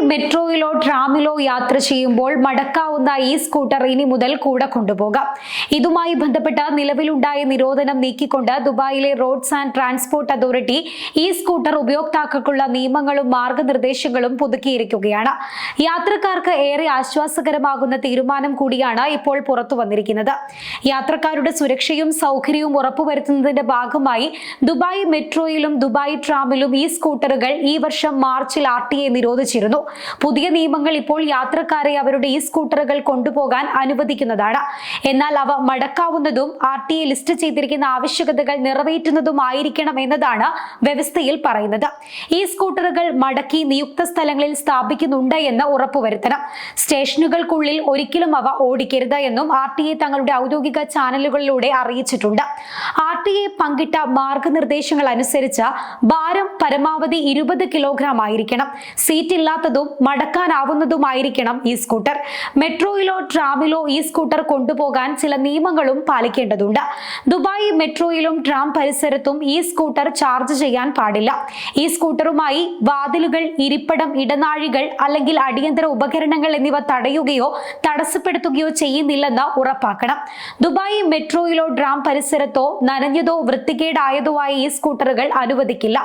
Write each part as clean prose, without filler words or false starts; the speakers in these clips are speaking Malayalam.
മെട്രോയിലോ ട്രാമിലോ യാത്ര ചെയ്യുമ്പോൾ മടക്കാവുന്ന ഈ സ്കൂട്ടർ ഇനി മുതൽ കൂടെ കൊണ്ടുപോകാം. ഇതുമായി ബന്ധപ്പെട്ട നിലവിലുണ്ടായ നിരോധനം നീക്കിക്കൊണ്ട് ദുബായിലെ റോഡ്സ് ആൻഡ് ട്രാൻസ്പോർട്ട് അതോറിറ്റി ഈ സ്കൂട്ടർ ഉപയോക്താക്കൾക്കുള്ള നിയമങ്ങളും മാർഗനിർദ്ദേശങ്ങളും പുതുക്കിയിരിക്കുകയാണ്. യാത്രക്കാർക്ക് ഏറെ ആശ്വാസകരമാകുന്ന തീരുമാനം കൂടിയാണ് ഇപ്പോൾ പുറത്തു വന്നിരിക്കുന്നത്. യാത്രക്കാരുടെ സുരക്ഷയും സൗകര്യവും ഉറപ്പുവരുത്തുന്നതിന്റെ ഭാഗമായി ദുബായ് മെട്രോയിലും ദുബായ് ട്രാമിലും ഈ സ്കൂട്ടറുകൾ ഈ വർഷം മാർച്ചിൽ RTA നിരോധിച്ചിരുന്നു. പുതിയ നിയമങ്ങൾ ഇപ്പോൾ യാത്രക്കാരെ അവരുടെ ഈ സ്കൂട്ടറുകൾ കൊണ്ടുപോകാൻ അനുവദിക്കുന്നതാണ്. എന്നാൽ അവ മടക്കാവുന്നതും RTA ലിസ്റ്റ് ചെയ്തിരിക്കുന്ന ആവശ്യകതകൾ നിറവേറ്റുന്നതുമായിരിക്കണം എന്നതാണ് വ്യവസ്ഥയിൽ പറയുന്നത്. ഈ സ്കൂട്ടറുകൾ മടക്കി നിയുക്ത സ്ഥലങ്ങളിൽ സ്ഥാപിക്കുന്നുണ്ട് എന്ന് ഉറപ്പുവരുത്തണം. സ്റ്റേഷനുകൾക്കുള്ളിൽ ഒരിക്കലും അവ ഓടിക്കരുത് എന്നും RTA തങ്ങളുടെ ഔദ്യോഗിക ചാനലുകളിലൂടെ അറിയിച്ചിട്ടുണ്ട്. RTA പങ്കിട്ട മാർഗനിർദ്ദേശങ്ങൾ അനുസരിച്ച് ഭാരം പരമാവധി 20 കിലോഗ്രാം ആയിരിക്കണം. സീറ്റ് ഇല്ലാത്തതും മടക്കാനാവുന്നതുമായിരിക്കണം ഈ സ്കൂട്ടർ. മെട്രോയിലോ ട്രാമിലോ ഈ സ്കൂട്ടർ കൊണ്ടുപോകാൻ ചില നിയമങ്ങളും പാലിക്കേണ്ടതുണ്ട്. ദുബായ് മെട്രോയിലും ട്രാം പരിസരത്തും ഈ സ്കൂട്ടർ ചാർജ് ചെയ്യാൻ പാടില്ല. ഈ സ്കൂട്ടറുമായി വാതിലുകൾ, ഇരിപ്പിടം, ഇടനാഴികൾ അല്ലെങ്കിൽ അടിയന്തര ഉപകരണങ്ങൾ എന്നിവ തടയുകയോ തടസ്സപ്പെടുത്തുകയോ ചെയ്യുന്നില്ലെന്ന് ഉറപ്പാക്കണം. ദുബായ് മെട്രോയിലോ ട്രാം പരിസരത്തോ നനഞ്ഞതോ വൃത്തികേടായതോ ആയ ഈ സ്കൂട്ടറുകൾ അനുവദിക്കില്ല.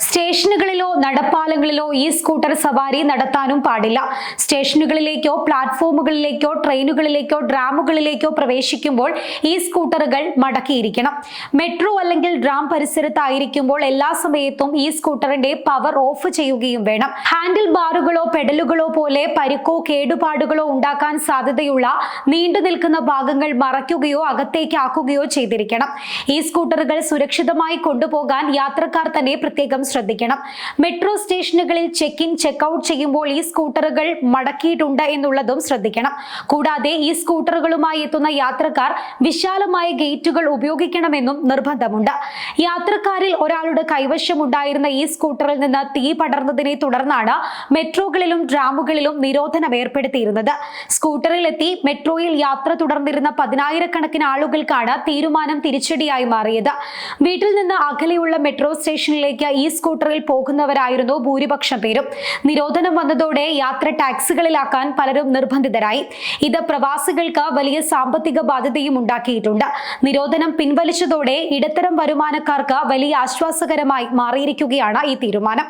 സ്റ്റേഷനുകളിലോ നടപ്പാലങ്ങളിലോ ഈ സ്കൂട്ടർ സവാരി നടത്താനും പാടില്ല. സ്റ്റേഷനുകളിലേക്കോ പ്ലാറ്റ്ഫോമുകളിലേക്കോ ട്രെയിനുകളിലേക്കോ ഡ്രാമുകളിലേക്കോ പ്രവേശിക്കുമ്പോൾ ഈ സ്കൂട്ടറുകൾ മടക്കിയിരിക്കണം. മെട്രോ അല്ലെങ്കിൽ ഡ്രാം പരിസരത്തായിരിക്കുമ്പോൾ എല്ലാ സമയത്തും ഈ സ്കൂട്ടറിന്റെ പവർ ഓഫ് ചെയ്യുകയും വേണം. ഹാൻഡിൽ ബാറുകളോ പെഡലുകളോ പോലെ പരിക്കോ കേടുപാടുകളോ ഉണ്ടാക്കാൻ സാധ്യതയുള്ള നീണ്ടു നിൽക്കുന്ന ഭാഗങ്ങൾ മറയ്ക്കുകയോ അകത്തേക്ക് ആക്കുകയോ ചെയ്തിരിക്കണം. ഈ സ്കൂട്ടറുകൾ സുരക്ഷിതമായി കൊണ്ടുപോകാൻ യാത്രക്കാർ തന്നെ പ്രത്യേകം ശ്രദ്ധിക്കണം. മെട്രോ സ്റ്റേഷനുകളിൽ ചെക്ക് ഇൻ ചെക്ക് ഔട്ട് ചെയ്യുമ്പോൾ ഈ സ്കൂട്ടറുകൾ മടക്കിയിട്ടുണ്ട് എന്നുള്ളതും ശ്രദ്ധിക്കണം. കൂടാതെ ഈ സ്കൂട്ടറുകളുമായി എത്തുന്ന യാത്രക്കാർ വിശാലമായ ഗേറ്റുകൾ ഉപയോഗിക്കണമെന്നും നിർബന്ധമുണ്ട്. യാത്രക്കാരിൽ ഒരാളുടെ കൈവശം ഉണ്ടായിരുന്ന ഈ സ്കൂട്ടറിൽ നിന്ന് തീ പടർന്നതിനെ തുടർന്നാണ് മെട്രോകളിലും ട്രാമുകളിലും നിരോധനം ഏർപ്പെടുത്തിയിരുന്നത്. സ്കൂട്ടറിൽ എത്തി മെട്രോയിൽ യാത്ര തുടർന്നിരുന്ന 10,000-കണക്കിന് ആളുകൾക്കാണ് തീരുമാനം തിരിച്ചടിയായി മാറിയത്. വീട്ടിൽ നിന്ന് അകലെയുള്ള മെട്രോ സ്റ്റേഷനിലേക്ക് ഈ സ്കൂട്ടറിൽ പോകുന്നവരായിരുന്നു ഭൂരിപക്ഷം പേരും. നിരോധനം വന്നതോടെ യാത്ര ടാക്സികളിലാക്കാൻ പലരും നിർബന്ധിതരായി. ഇത് പ്രവാസികൾക്ക് വലിയ സാമ്പത്തിക ബാധ്യതയും ഉണ്ടാക്കിയിട്ടുണ്ട്. നിരോധനം പിൻവലിച്ചതോടെ ഇടത്തരം വരുമാനക്കാർക്ക് വലിയ ആശ്വാസകരമായി മാറിയിരിക്കുകയാണ് ഈ തീരുമാനം.